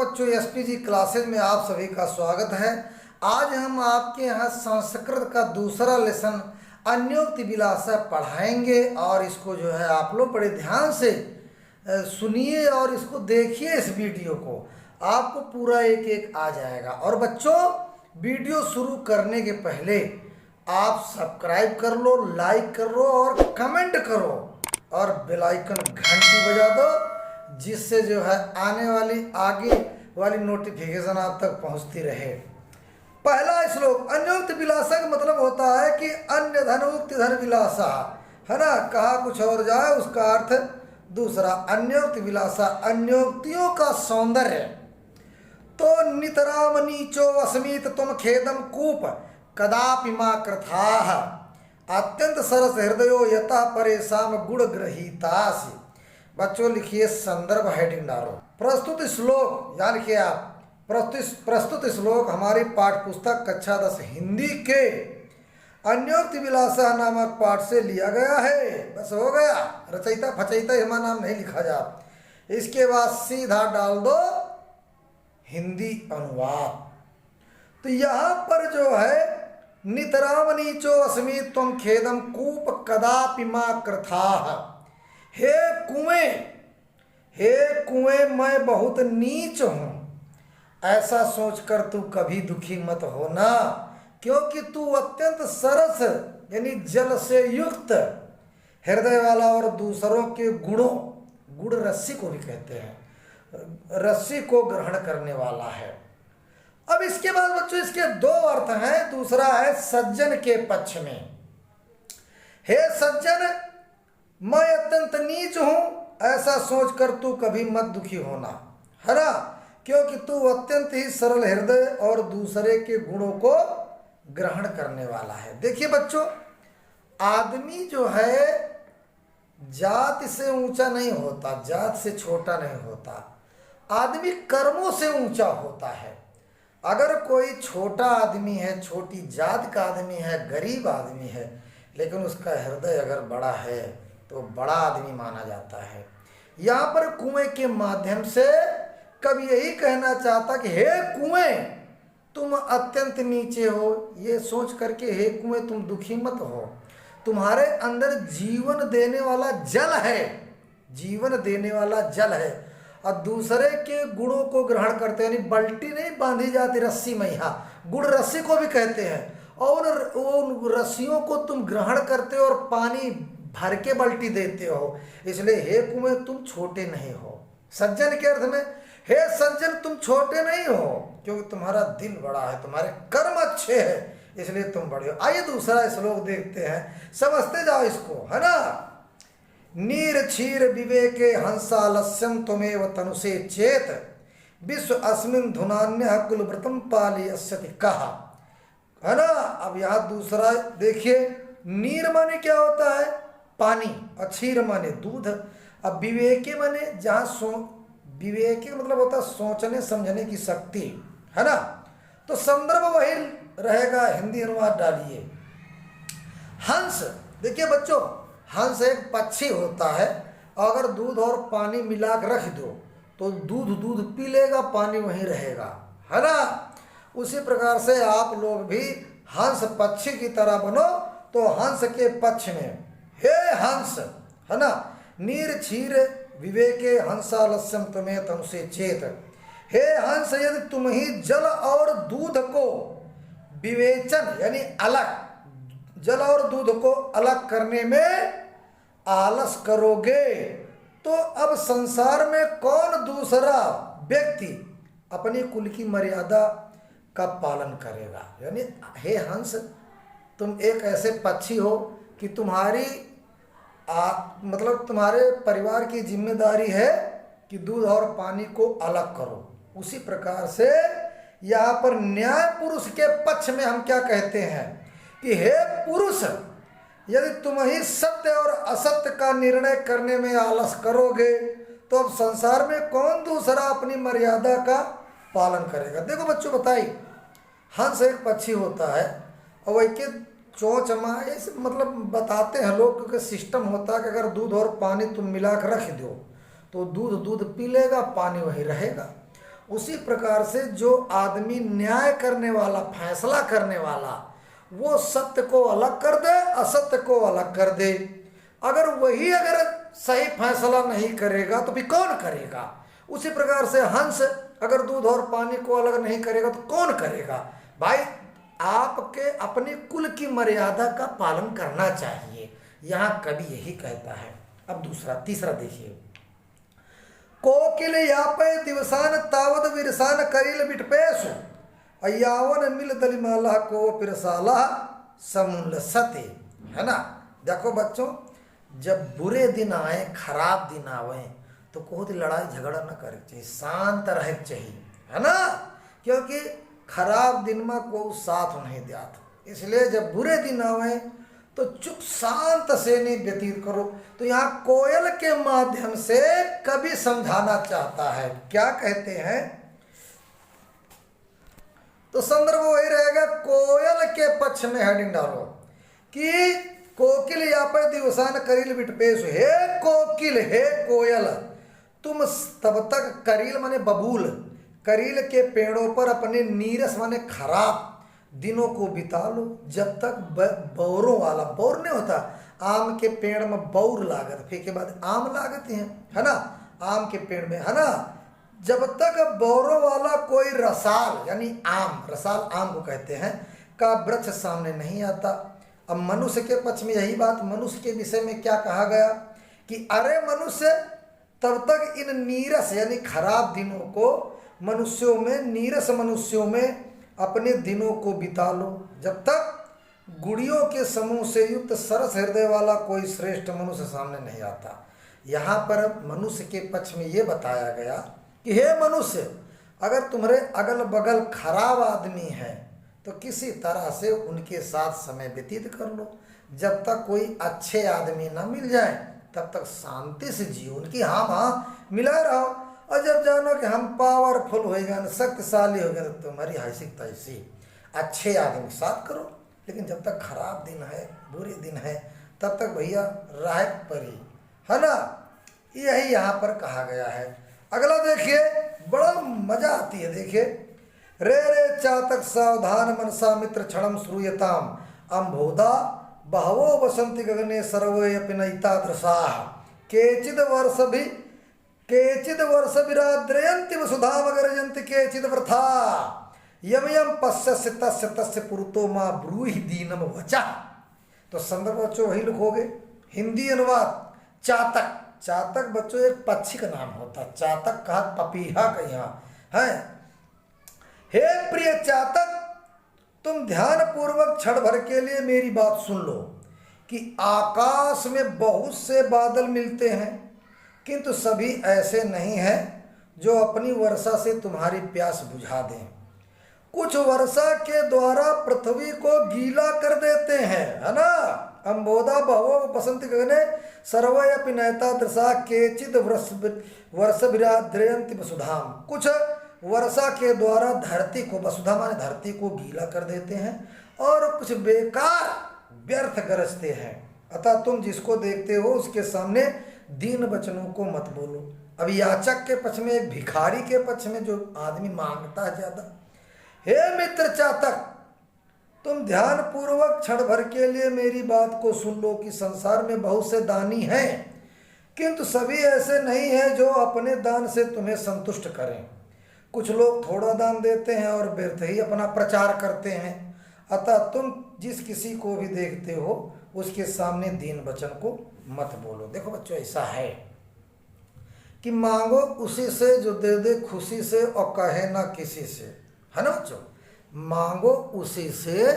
बच्चों, SPG classes में आप सभी का स्वागत है। आज हम आपके यहाँ संस्कृत का दूसरा लेसन अन्योक्ति विलासा पढ़ाएंगे और इसको जो है आप लोग बड़े ध्यान से सुनिए और इसको देखिए। इस वीडियो को आपको पूरा एक एक आ जाएगा। और बच्चों, वीडियो शुरू करने के पहले आप सब्सक्राइब कर लो, लाइक कर लो और कमेंट करो और बेल आइकन घंटी बजा दो, जिससे जो है आने वाली आगे वाली नोटिफिकेशन आप तक पहुंचती रहे। पहला श्लोक, अन्योक्ति विलासा का मतलब होता है कि अन्य धनोक्ति धन विलासा, है ना। कहा कुछ और जाए उसका अर्थ दूसरा। अन्योक्ति विलासा, अन्योक्तियों का सौंदर्य। तो नितराम नीचो अस्मीत तुम खेदम कूप कदापि मा कृथाः अत्यंत सरस हृदयो यथा परेशान गुण ग्रहीतासि। बच्चों लिखिए, संदर्भ हेडिंग डालो। प्रस्तुत श्लोक यानी कि आप प्रस्तुत श्लोक हमारी पाठ्य पुस्तक कक्षा 10 हिंदी के अन्योक्ति विलासा नामक पाठ से लिया गया है। बस हो गया, रचयिता फचयिता यमा नाम नहीं लिखा जा। इसके बाद सीधा डाल दो हिंदी अनुवाद। तो यहाँ पर जो है, नितराम नीचो अस्मि त्वं खेदम कूप कदापि मा कृथाः। हे कुएं मैं बहुत नीच हूँ, ऐसा सोचकर तू कभी दुखी मत होना, क्योंकि तू अत्यंत सरस यानी जल से युक्त हृदय वाला और दूसरों के गुण रस्सी को भी कहते हैं, रस्सी को ग्रहण करने वाला है। अब इसके बाद बच्चों इसके दो अर्थ हैं। दूसरा है सज्जन के पक्ष में। हे सज्जन, मैं अत्यंत नीच हूं, ऐसा सोचकर तू कभी मत दुखी होना, है ना, क्योंकि तू अत्यंत ही सरल हृदय और दूसरे के गुणों को ग्रहण करने वाला है। देखिए बच्चों, आदमी जो है जात से ऊंचा नहीं होता, जात से छोटा नहीं होता, आदमी कर्मों से ऊंचा होता है। अगर कोई छोटा आदमी है, छोटी जात का आदमी है, गरीब आदमी है, लेकिन उसका हृदय अगर बड़ा है तो बड़ा आदमी माना जाता है। यहाँ पर कुएं के माध्यम से कवि यही कहना चाहता कि हे कुएं, तुम अत्यंत नीचे हो, ये सोच करके हे कुएं तुम दुखी मत हो। तुम्हारे अंदर जीवन देने वाला जल है, जीवन देने वाला जल है, और दूसरे के गुणों को ग्रहण करते हैं। यानी बल्टी नहीं बांधी जाती रस्सी में, यहाँ गुण रस्सी को भी कहते हैं, और उन रस्सियों को तुम ग्रहण करते हो और पानी भर के बल्टी देते हो। इसलिए हे कुएं तुम छोटे नहीं हो। सज्जन के अर्थ में, हे सज्जन तुम छोटे नहीं हो, क्योंकि तुम्हारा दिल बड़ा है, तुम्हारे कर्म अच्छे हैं, इसलिए तुम बड़े हो। आइए दूसरा श्लोक देखते हैं, समझते जाओ इसको, है ना। नीर क्षीर विवेके हंसालस्यम त्वमेव तनुषे चेत विश्व अस्मिन् धुनान्य कुलव्रतम पालयस्यति कहा, है ना। अब यहाँ दूसरा देखिए, नीर माने क्या होता है, पानी, और क्षीर माने दूध। अब विवेके माने जहाँ विवेके मतलब होता है सोचने समझने की शक्ति, है ना। तो संदर्भ वही रहेगा, हिंदी अनुवाद डालिए। हंस, देखिए बच्चों, हंस एक पक्षी होता है, अगर दूध और पानी मिला कर रख दो तो दूध पी लेगा, पानी वहीं रहेगा, है ना। उसी प्रकार से आप लोग भी हंस पक्षी की तरह बनो। तो हंस के पक्ष में हे हंस, है ना। नीर क्षीर विवेके हंसालस्यम त्वमेव तनुषे चेत। हे हंस, यदि तुम ही जल और दूध को विवेचन यानी अलग, जल और दूध को अलग करने में आलस करोगे, तो अब संसार में कौन दूसरा व्यक्ति अपनी कुल की मर्यादा का पालन करेगा। यानी हे हंस, तुम एक ऐसे पक्षी हो कि तुम्हारी मतलब तुम्हारे परिवार की जिम्मेदारी है कि दूध और पानी को अलग करो। उसी प्रकार से यहाँ पर न्याय पुरुष के पक्ष में हम क्या कहते हैं कि हे पुरुष, यदि तुम ही सत्य और असत्य का निर्णय करने में आलस करोगे, तो अब संसार में कौन दूसरा अपनी मर्यादा का पालन करेगा। देखो बच्चों, बताइए, हंस एक पक्षी होता है, और वही के चोंच माए मतलब बताते हैं लोग, क्योंकि सिस्टम होता है कि अगर दूध और पानी तुम मिला कर रख दो तो दूध पी लेगा, पानी वहीं रहेगा। उसी प्रकार से जो आदमी न्याय करने वाला, फैसला करने वाला, वो सत्य को अलग कर दे, असत्य को अलग कर दे। अगर सही फैसला नहीं करेगा तो फिर कौन करेगा? उसी प्रकार से हंस अगर दूध और पानी को अलग नहीं करेगा तो कौन करेगा? भाई, आपके अपने कुल की मर्यादा का पालन करना चाहिए। यहाँ कवि यही कहता है। अब तीसरा देखिए। कोकिल यापे दिवसान तावद विरसान करिल बिटपेश अयावन मिल दलिमाला को पिरसाला समूल सते। है ना? देखो बच्चों, जब बुरे दिन आए, खराब दिन आवे, तो कोई लड़ाई झगड़ा न करे चाहिए, शांत रहे चाहिए। है ना? क्योंकि खराब दिन में कोई साथ नहीं देता, इसलिए जब बुरे दिन आवे तो चुप शांत से नहीं व्यतीत करो। तो यहाँ कोयल के माध्यम से कवि समझाना चाहता है। क्या कहते हैं? तो संदर्भ वही रहेगा, कोयल के पक्ष में हेडिंग डालो कि कोकिल यापे दिवसान करील बिटपेश। हे कोकिल, हे कोयल, तुम तब तक, करील माने बबूल, करील के पेड़ों पर अपने नीरस माने खराब दिनों को बिता लो, जब तक बौरों वाला, बौर नहीं होता, आम के पेड़ में बौर लागत, फिर के बाद आम लागते हैं। है ना? आम के पेड़ में, है ना, जब तक बौरों वाला कोई रसाल, यानी आम, रसाल आम को कहते हैं, का वृक्ष सामने नहीं आता। अब मनुष्य के पक्ष में यही बात, मनुष्य के विषय में क्या कहा गया कि अरे मनुष्य, तब तक इन नीरस यानी खराब दिनों को मनुष्यों में, नीरस मनुष्यों में अपने दिनों को बिता लो, जब तक गुड़ियों के समूह से युक्त सरस हृदय वाला कोई श्रेष्ठ मनुष्य सामने नहीं आता। यहाँ पर मनुष्य के पक्ष में ये बताया गया कि हे मनुष्य, अगर तुम्हारे अगल बगल खराब आदमी है तो किसी तरह से उनके साथ समय व्यतीत कर लो, जब तक कोई अच्छे आदमी ना मिल जाए तब तक शांति से जियो, उनकी हाँ मिला रहो। और जब जानो कि हम पावरफुल हो गए, शक्तिशाली हो गए, तो तुम्हारी हैसियत तैसी, अच्छे आदमी के साथ करो। लेकिन जब तक खराब दिन है, बुरे दिन है, तब तक भैया राह परी। है ना? यही यहाँ पर कहा गया है। अगला देखिए, बड़ा मजा आती है। देखिए, रे चातक सावधान मनसा मित्र क्षणम श्रूयताम अम्भोदा बहवो वसंति गगने सर्वे पिनयिता दृशा केचिद वर्ष विराद्रयन्ति वसुधामगरजन्ति केचिद वृथा यम यम पश्यस्य तस्य तस्य पुरुतो माँ ब्रूहि दीनम वचा। तो संदर्भ बच्चों वही लिखोगे। हिंदी अनुवाद, चातक। चातक बच्चों एक पक्षी का नाम होता है। चातक कहा पपीहा का यहाँ है। हे प्रिय चातक, तुम ध्यान पूर्वक क्षण भर के लिए मेरी बात सुन लो कि आकाश में बहुत से बादल मिलते हैं, किंतु सभी ऐसे नहीं हैं जो अपनी वर्षा से तुम्हारी प्यास बुझा दें। कुछ वर्षा के द्वारा पृथ्वी को गीला कर देते हैं। है ना? अम्बोदा बहवो बसंत गगने सर्वय पिनयता दृशा केचिद वर्ष विराद्रयन्ति वसुधाम। कुछ वर्षा के द्वारा धरती को, वसुधा माने धरती को गीला कर देते हैं, और कुछ बेकार व्यर्थ गरजते हैं। अतः तुम जिसको देखते हो उसके सामने दीन वचनों को मत बोलो। अब याचक के पक्ष में, एक भिखारी के पक्ष में जो आदमी मांगता है ज्यादा, हे मित्र चातक, तुम ध्यान पूर्वक क्षण भर के लिए मेरी बात को सुन लो कि संसार में बहुत से दानी हैं, किंतु सभी ऐसे नहीं हैं जो अपने दान से तुम्हें संतुष्ट करें। कुछ लोग थोड़ा दान देते हैं और व्यर्थ ही अपना प्रचार करते हैं। अतः तुम जिस किसी को भी देखते हो उसके सामने दीन वचन को मत बोलो। देखो बच्चों, ऐसा है कि मांगो उसी से जो दे दे खुशी से और कहे ना किसी से। है ना बच्चों? मांगो उसी से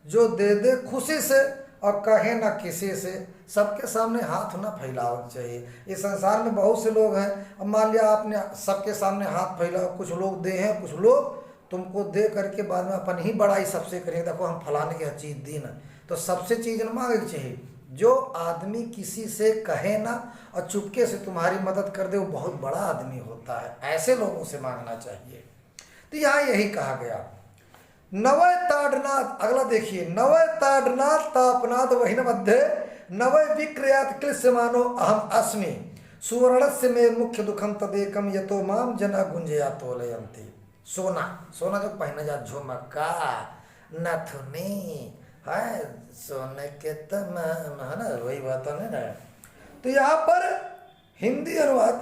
जो दे दे खुशी से और कहे ना किसी से। सबके सामने हाथ ना फैलाना चाहिए। इस संसार में बहुत से लोग हैं। अब मान लिया आपने सबके सामने हाथ फैलाओ, कुछ लोग दे हैं, कुछ लोग तुमको दे करके बाद में अपन ही बड़ाई सबसे करें, देखो हम फलाने की चीज़ दी ना। तो सबसे चीज़ न मांगनी चाहिए। जो आदमी किसी से कहे ना और चुपके से तुम्हारी मदद कर दे, वो बहुत बड़ा आदमी होता है। ऐसे लोगों से मांगना चाहिए। तो यहाँ यही कहा गया। नवय ताड़नाथ, अगला देखिए, नवय ताड़नाथ तापनाथ वहीन मध्य नवय विक्रियात क्लिश्यमानो अहम अस्मि सुवर्णस्य मे मुख्य दुखम तदेकम यतो माम जना गुंजया तोलयंती। सोना, सोना जो पहना जा, झुमका नथुनी है सोने के तमाम, है ना, वही बात है ना। तो यहाँ पर हिंदी अनुवाद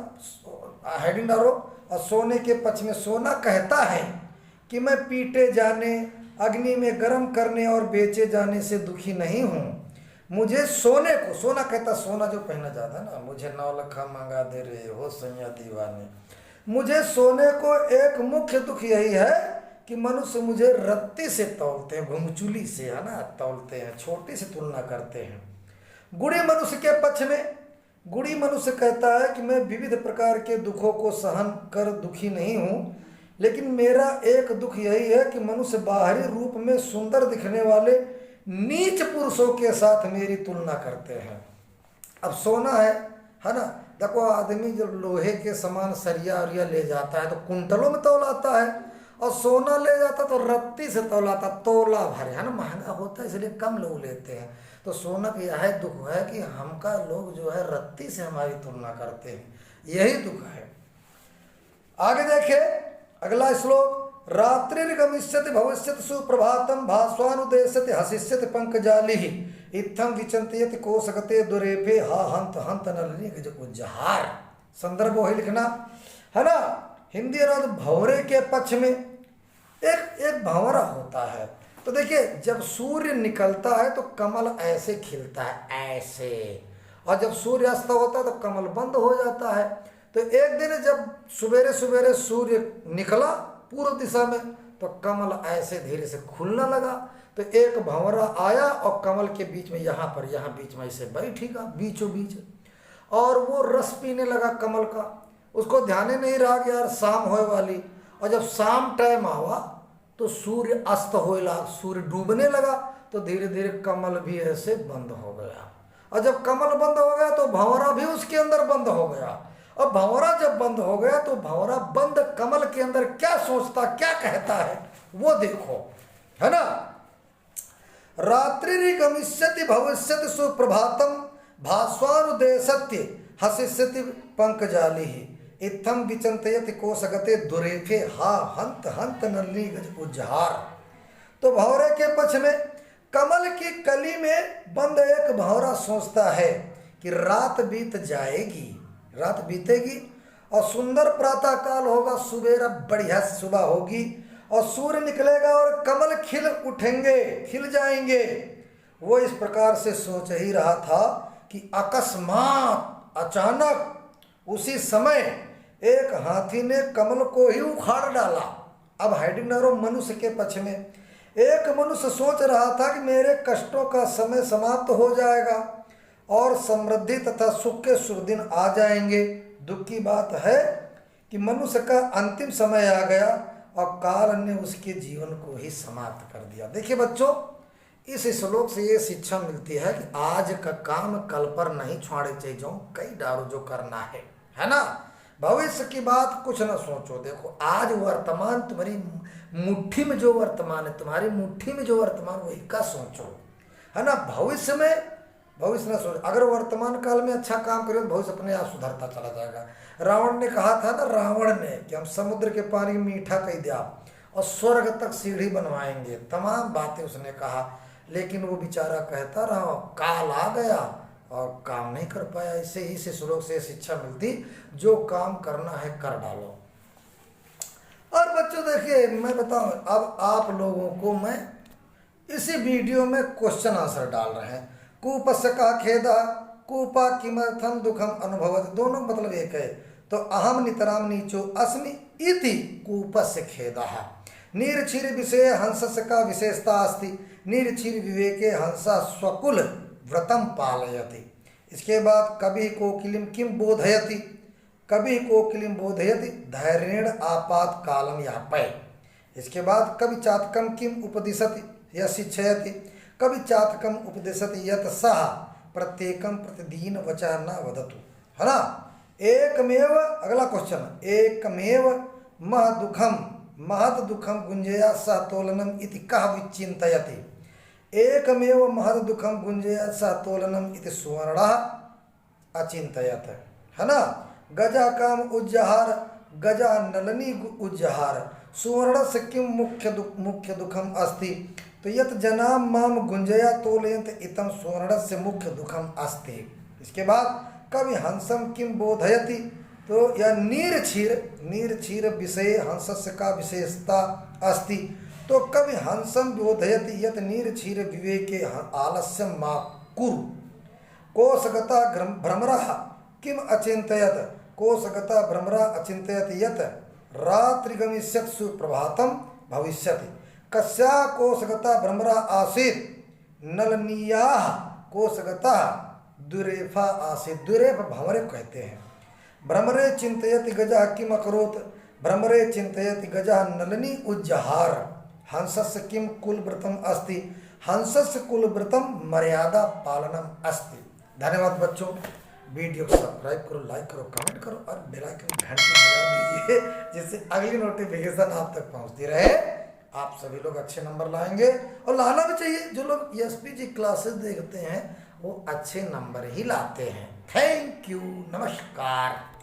हेडिंग डालो, और सोने के पक्ष में सोना कहता है कि मैं पीटे जाने, अग्नि में गर्म करने और बेचे जाने से दुखी नहीं हूँ। मुझे सोने को, सोना कहता, सोना जो पहना जाता है ना, मुझे 9 लाख मंगा दे रहे हो सैया दीवाने। मुझे सोने को एक मुख्य दुख यही है कि मनुष्य मुझे रत्ती से तौलते हैं, घुमचुली से, है ना, तौलते हैं, छोटी से तुलना करते हैं। गुणी मनुष्य के पक्ष में, गुणी मनुष्य कहता है कि मैं विविध प्रकार के दुखों को सहन कर दुखी नहीं हूँ, लेकिन मेरा एक दुख यही है कि मनुष्य बाहरी रूप में सुंदर दिखने वाले नीच पुरुषों के साथ मेरी तुलना करते हैं। अब सोना है ना, देखो आदमी जब लोहे के समान सरिया उरिया ले जाता है तो कुंटलों में तौलाता है, और सोना ले जाता तो रत्ती से तौलाता, तोला भर, है ना, महंगा होता है इसलिए कम लोग लेते हैं। तो सोना का यह दुख है कि हमका लोग जो है रत्ती से हमारी तुलना करते हैं, यही दुख है। आगे देखे अगला श्लोक, रात्रिर्गमिष्यति भविष्यति सुप्रभातम भास्वानुदेशति हसिष्यति पंकजालिहि इत्थम विचिंतयति कोशगते दुरेफे हा हंत हंत नलिनी उज्जहार। संदर्भ वही लिखना, है ना। हिंदी अनुवाद भंवरे के पक्ष में एक भंवरा होता है। तो देखिए जब सूर्य निकलता है तो कमल ऐसे खिलता है, ऐसे, और जब सूर्य अस्त होता है तो कमल बंद हो जाता है। तो एक दिन जब सवेरे सवेरे सूर्य निकला पूर्व दिशा में तो कमल ऐसे धीरे से खुलने लगा। तो एक भंवरा आया और कमल के बीच में, यहाँ पर, यहाँ बीच में ऐसे बैठेगा बीचों बीच, और वो रस पीने लगा कमल का। उसको ध्यान ही नहीं रहा कि यार शाम होए वाली, और जब शाम टाइम आवा तो सूर्य अस्त होए लगा, सूर्य डूबने लगा, तो धीरे धीरे कमल भी ऐसे बंद हो गया। और जब कमल बंद हो गया तो भंवरा भी उसके अंदर बंद हो गया। अब भंवरा जब बंद हो गया तो भंवरा बंद कमल के अंदर क्या सोचता, क्या कहता है वो देखो, है ना। रात्रिर्गमिष्यति भविष्यति सुप्रभातम भास्वानुदेशति हसिष्यति पंकजालिहि इत्थम विचिंतयति कोशगते दुरेफे हा हंत हंत नलिनी उज्जहार। तो भंवरे के पक्ष में कमल की कली में बंद एक भंवरा सोचता है कि रात बीत जाएगी, रात बीतेगी और सुंदर प्रातः काल होगा, सुबेरा बढ़िया सुबह होगी और सूर्य निकलेगा और कमल खिल उठेंगे, खिल जाएंगे। वो इस प्रकार से सोच ही रहा था कि अकस्मात अचानक उसी समय एक हाथी ने कमल को ही उखाड़ डाला। अब हेडिंग डालो मनुष्य के पक्ष में, एक मनुष्य सोच रहा था कि मेरे कष्टों का समय समाप्त हो जाएगा और समृद्धि तथा सुख के शुभ दिन आ जाएंगे। दुख की बात है कि मनुष्य का अंतिम समय आ गया और काल ने उसके जीवन को ही समाप्त कर दिया। देखिए बच्चों, इस श्लोक से ये शिक्षा मिलती है कि आज का काम कल पर नहीं छोड़े चाहिए, जो कई डारो जो करना है ना। भविष्य की बात कुछ ना सोचो। देखो आज वर्तमान तुम्हारी मुट्ठी में जो वर्तमान है, तुम्हारी मुट्ठी में जो वर्तमान वही का सोचो, है ना। भविष्य में भविष्य ना सोचो। अगर वर्तमान काल में अच्छा काम करो तो भविष्य अपने आप सुधरता चला जाएगा। रावण ने कहा था ना, रावण ने, कि हम समुद्र के पानी मीठा कह दिया और स्वर्ग तक सीढ़ी बनवाएंगे, तमाम बातें उसने कहा, लेकिन वो बेचारा कहता रहा, काल आ गया और काम नहीं कर पाया। इससे ही इस श्लोक से शिक्षा मिलती, जो काम करना है कर डालो। और बच्चों देखिए मैं बताऊं, अब आप लोगों को मैं इसी वीडियो में क्वेश्चन आंसर डाल रहे हैं। कूपस्य का खेद कूपा किमर्थम दुखम अनुभवत, दोनों मतलब एक है। तो अहम नितराम नीचो अस्मि इति कूपस्य खेदः। नीरक्षीर विषय हंसस्य का विशेषता अस्ति, नीरक्षीर विवेके हंसा स्वकुल व्रतम पालयति। इसके बाद कभी कोकिलिम किम बोधयति, कभी कोकिलिम बोधयति धैर्येण आपात कालम यापय। इसके बाद कभी चातकम किम उपदिशति या शिक्षयति, कभी चातकम उपदिशति यत सह प्रत्येकम प्रतिदीन वचः न वदतु, है ना। एकमेव, अगला क्वेश्चन, एकमेव महद दुखम गुंजया सह तोलनम इति कः विचिंतयति। एकमेव महद दुखम गुंजया सह तोलनम इति सुवर्णः अचिंतयत, है ना। गजा काम उज्जहार, गजा नलनी उज्जहार, सुवर्णस्य किम मुख्य दुखम अस्ति। तो यत जनाम माम गुंजया तोलयंत इतम सुवर्णस्य मुख्य दुखम अस्ति। इसके बाद कवि हंसम किम बोधयति। तो यह नीर क्षीर विषय हंसस्य का विशेषता अस्ति। तो कवि हंसम बोधयति यत नीर क्षीर विवेके आलस्यम मा कुरु। कोशगता भ्रमरः किम अचिंतयत, कोशगता भ्रमरः अचिंतयत यत रात्रिगमिष्यत् सुप्रभातं भविष्यति। कस्या कोशगता भ्रमरः आसीत् नलनीयाः कोशगता दुरेफा आसीत्। दुरेफ भंवरे कहते हैं। भ्रमरे चिंतयति गजः किम अकरोत्, भ्रमरे चिंतयति गजः नलनी उज्जहार। हंसस्य किम कुलव्रतम अस्ति, हंसस्य कुलव्रतम मर्यादा पालनम अस्ति। धन्यवाद बच्चों। वीडियो को सब्सक्राइब करो, लाइक करो, कमेंट करो और बेल आइकन घंटी बजा दीजिए, जिससे अगली नोटिफिकेशन आप तक पहुंचती रहे। आप सभी लोग अच्छे नंबर लाएंगे और लाना भी चाहिए। जो लोग एसपीजी क्लासेस देखते हैं वो अच्छे नंबर ही लाते हैं। थैंक यू, नमस्कार।